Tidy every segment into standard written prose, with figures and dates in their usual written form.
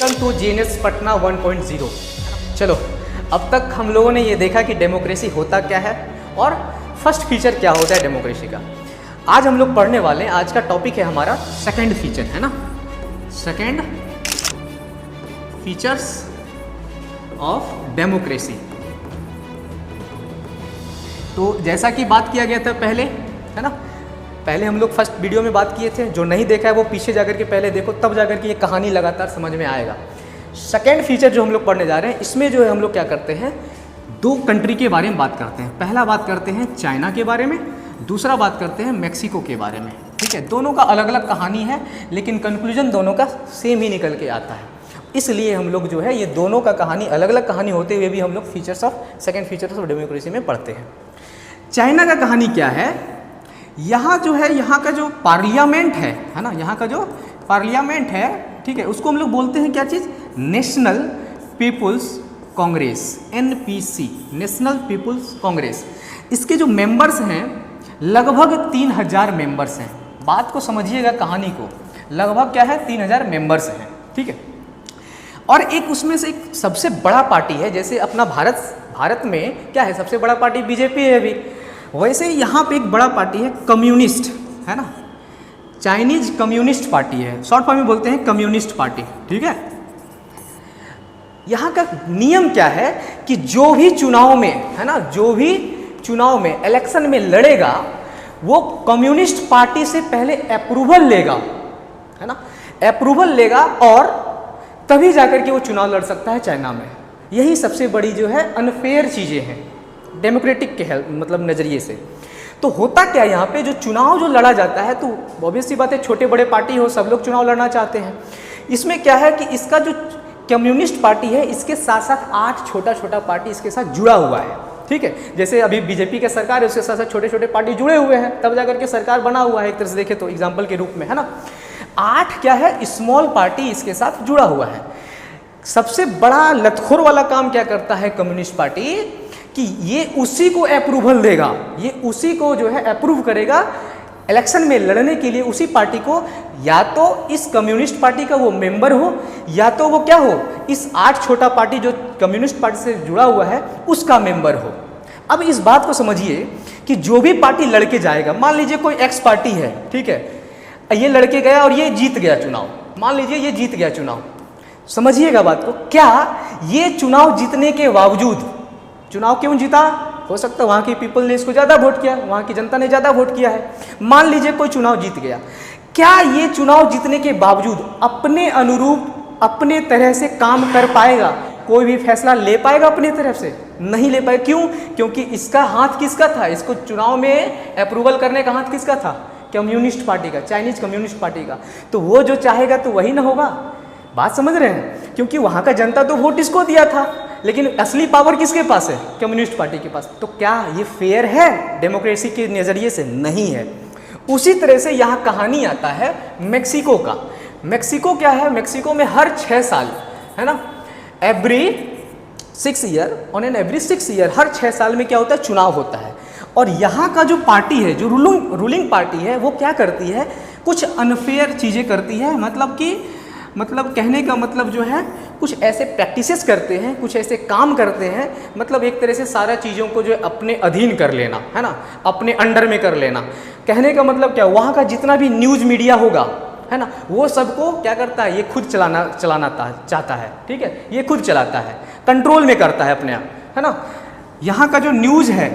Welcome to GNS Patna 1.0। चलो, अब तक हम लोगों ने ये देखा कि डेमोक्रेसी होता क्या है और फर्स्ट फीचर क्या होता है डेमोक्रेसी का। आज हम लोग पढ़ने वाले हैं, आज का टॉपिक है हमारा सेकंड फीचर, है ना, सेकंड फीचर्स ऑफ डेमोक्रेसी। तो जैसा कि बात किया गया था पहले, है ना, पहले हम लोग फर्स्ट वीडियो में बात किए थे, जो नहीं देखा है वो पीछे जाकर के पहले देखो, तब जाकर के ये कहानी लगातार समझ में आएगा। सेकेंड फीचर जो हम लोग पढ़ने जा रहे हैं, इसमें जो है हम लोग क्या करते हैं, दो कंट्री के बारे में बात करते हैं। पहला बात करते हैं चाइना के बारे में, दूसरा बात करते हैं मेक्सिको के बारे में। ठीक है, दोनों का अलग अलग कहानी है, लेकिन कंक्लूजन दोनों का सेम ही निकल के आता है। इसलिए हम लोग जो है ये दोनों का कहानी अलग अलग कहानी होते हुए भी हम लोग features of second features of democracy में पढ़ते हैं। चाइना का कहानी क्या है, यहाँ जो है, यहाँ का जो पार्लियामेंट है ना, यहाँ का जो पार्लियामेंट है, ठीक है, उसको हम लोग बोलते हैं क्या चीज़, National People's Congress, NPC, National People's Congress. इसके जो मेंबर्स हैं लगभग 3000 मेंबर्स हैं। बात को समझिएगा, कहानी को, लगभग क्या है 3000 मेंबर्स हैं। ठीक है, और एक उसमें से एक सबसे बड़ा पार्टी है, जैसे अपना भारत में क्या है, सबसे बड़ा पार्टी बीजेपी है अभी, वैसे यहाँ पे एक बड़ा पार्टी है कम्युनिस्ट, है ना, चाइनीज कम्युनिस्ट पार्टी है, शॉर्ट फॉर्म में बोलते हैं कम्युनिस्ट पार्टी। ठीक है, यहाँ का नियम क्या है कि जो भी चुनाव में, है ना, जो भी चुनाव में इलेक्शन में लड़ेगा वो कम्युनिस्ट पार्टी से पहले अप्रूवल लेगा, है ना, अप्रूवल लेगा और तभी जाकर के वो चुनाव लड़ सकता है चाइना में। यही सबसे बड़ी जो है अनफेयर चीज़ें हैं डेमोक्रेटिक के मतलब नज़रिए से। तो होता क्या है, यहाँ पे जो चुनाव जो लड़ा जाता है, तो ऑब्वियस सी बात है, छोटे बड़े पार्टी हो, सब लोग चुनाव लड़ना चाहते हैं। इसमें क्या है कि इसका जो कम्युनिस्ट पार्टी है, इसके साथ साथ 8 छोटा छोटा पार्टी इसके साथ जुड़ा हुआ है। ठीक है, जैसे अभी बीजेपी की सरकार है, उसके साथ साथ छोटे छोटे पार्टी जुड़े हुए हैं, तब जाकर के सरकार बना हुआ है, एक तरह से देखे तो एग्जाम्पल के रूप में, है ना। 8 क्या है, स्मॉल पार्टी इसके साथ जुड़ा हुआ है। सबसे बड़ा लतखोर वाला काम क्या करता है कम्युनिस्ट पार्टी, कि ये उसी को अप्रूवल देगा, ये उसी को जो है अप्रूव करेगा इलेक्शन में लड़ने के लिए, उसी पार्टी को, या तो इस कम्युनिस्ट पार्टी का वो मेंबर हो, या तो वो क्या हो, इस 8 छोटा पार्टी जो कम्युनिस्ट पार्टी से जुड़ा हुआ है उसका मेंबर हो। अब इस बात को समझिए कि जो भी पार्टी लड़के जाएगा, मान लीजिए कोई एक्स पार्टी है, ठीक है, ये लड़के गया और ये जीत गया चुनाव, मान लीजिए ये जीत गया चुनाव, समझिएगा बात को, क्या ये चुनाव जीतने के बावजूद, चुनाव क्यों जीता, हो सकता है वहाँ की पीपल ने इसको ज़्यादा वोट किया, वहाँ की जनता ने ज़्यादा वोट किया है, मान लीजिए कोई चुनाव जीत गया, क्या ये चुनाव जीतने के बावजूद अपने अनुरूप अपने तरह से काम कर पाएगा, कोई भी फैसला ले पाएगा अपने तरफ से, नहीं ले पाएगा। क्यों, क्योंकि इसका हाथ किसका था, इसको चुनाव में अप्रूवल करने का हाथ किसका था, कम्युनिस्ट पार्टी का, चाइनीज कम्युनिस्ट पार्टी का। तो वो जो चाहेगा तो वही ना होगा, बात समझ रहे हैं, क्योंकि वहाँ का जनता तो वोट इसको दिया था, लेकिन असली पावर किसके पास है, कम्युनिस्ट पार्टी के पास। तो क्या ये फेयर है डेमोक्रेसी के नज़रिए से, नहीं है। उसी तरह से यहाँ कहानी आता है मेक्सिको का। मेक्सिको क्या है, मेक्सिको में हर 6 साल, है ना, every 6 year, on an every 6 year, हर 6 साल में क्या होता है, चुनाव होता है। और यहाँ का जो पार्टी है, जो रूलिंग पार्टी है, वो क्या करती है, कुछ अनफेयर चीज़ें करती है, मतलब कि, मतलब कहने का मतलब जो है, कुछ ऐसे प्रैक्टिसेस करते हैं, कुछ ऐसे काम करते हैं, मतलब एक तरह से सारा चीज़ों को जो है अपने अधीन कर लेना, है ना, अपने अंडर में कर लेना। कहने का मतलब क्या, वहाँ का जितना भी न्यूज़ मीडिया होगा, है ना, वो सबको क्या करता है, ये खुद चलाना चाहता है। ठीक है, ये खुद चलाता है, कंट्रोल में करता है अपने आप, है ना। यहाँ का जो न्यूज़ है,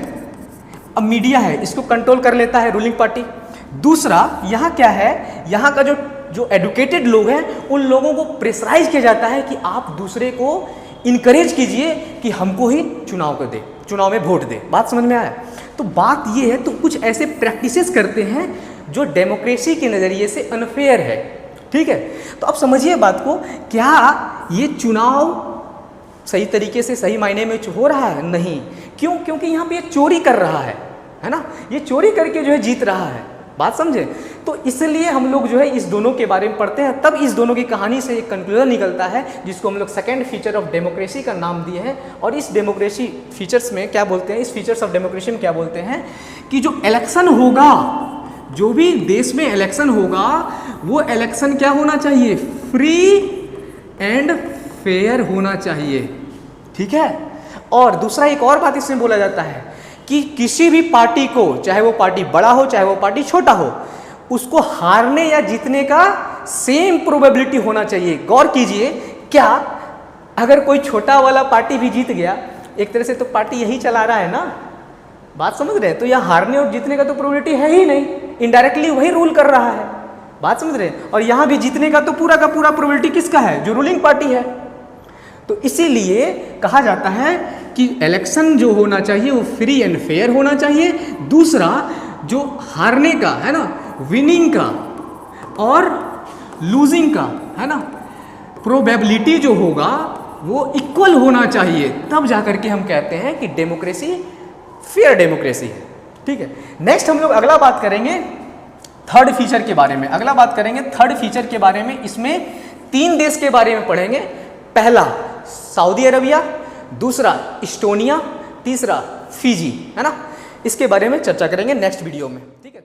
अब मीडिया है, इसको कंट्रोल कर लेता है रूलिंग पार्टी। दूसरा, यहाँ क्या है, यहाँ का जो एडुकेटेड लोग हैं, उन लोगों को प्रेशराइज किया जाता है कि आप दूसरे को इनकरेज कीजिए कि हमको ही चुनाव को दे, चुनाव में वोट दे। बात समझ में आया। तो बात ये है, तो कुछ ऐसे प्रैक्टिसेस करते हैं जो डेमोक्रेसी के नज़रिए से अनफेयर है। ठीक है, तो अब समझिए बात को, क्या ये चुनाव सही तरीके से, सही मायने में हो रहा है, नहीं। क्यों, क्योंकि यहाँ पे ये चोरी कर रहा है ना, ये चोरी करके जो है जीत रहा है। बात समझे। तो इसलिए हम लोग जो है इस दोनों के बारे में पढ़ते हैं, तब इस दोनों की कहानी से एक कंक्लूजन निकलता है जिसको हम लोग सेकंड फीचर ऑफ डेमोक्रेसी का नाम दिए हैं। और इस डेमोक्रेसी फीचर्स में क्या बोलते हैं, इस फीचर्स ऑफ डेमोक्रेसी में क्या बोलते हैं कि जो इलेक्शन होगा, जो भी देश में इलेक्शन होगा वो इलेक्शन क्या होना चाहिए, फ्री, एंड फेयर होना चाहिए, ठीक है। और दूसरा एक और बात इसमें बोला जाता है कि किसी भी पार्टी को, चाहे वो पार्टी बड़ा हो चाहे वो पार्टी छोटा हो, उसको हारने या जीतने का सेम प्रोबेबिलिटी होना चाहिए। गौर कीजिए, क्या अगर कोई छोटा वाला पार्टी भी जीत गया, एक तरह से तो पार्टी यही चला रहा है ना, बात समझ रहे हैं, तो यहाँ हारने और जीतने का तो प्रोबेबिलिटी है ही नहीं, इनडायरेक्टली वही रूल कर रहा है, बात समझ रहे हैं। और यहाँ भी जीतने का तो पूरा का पूरा प्रोबेबिलिटी किसका है, जो रूलिंग पार्टी है। तो इसीलिए कहा जाता है कि इलेक्शन जो होना चाहिए वो फ्री एंड फेयर होना चाहिए। दूसरा, जो हारने का है ना, विनिंग का और लूजिंग का है ना, प्रोबेबिलिटी जो होगा वो इक्वल होना चाहिए, तब जाकर के हम कहते हैं कि डेमोक्रेसी फेयर डेमोक्रेसी है, ठीक है। नेक्स्ट हम लोग अगला बात करेंगे थर्ड फीचर के बारे में। अगला बात करेंगे थर्ड फीचर के बारे में। इसमें 3 देश के बारे में पढ़ेंगे। पहला सऊदी अरबिया, दूसरा इस्टोनिया, तीसरा फिजी, है ना। इसके बारे में चर्चा करेंगे नेक्स्ट वीडियो में, ठीक है।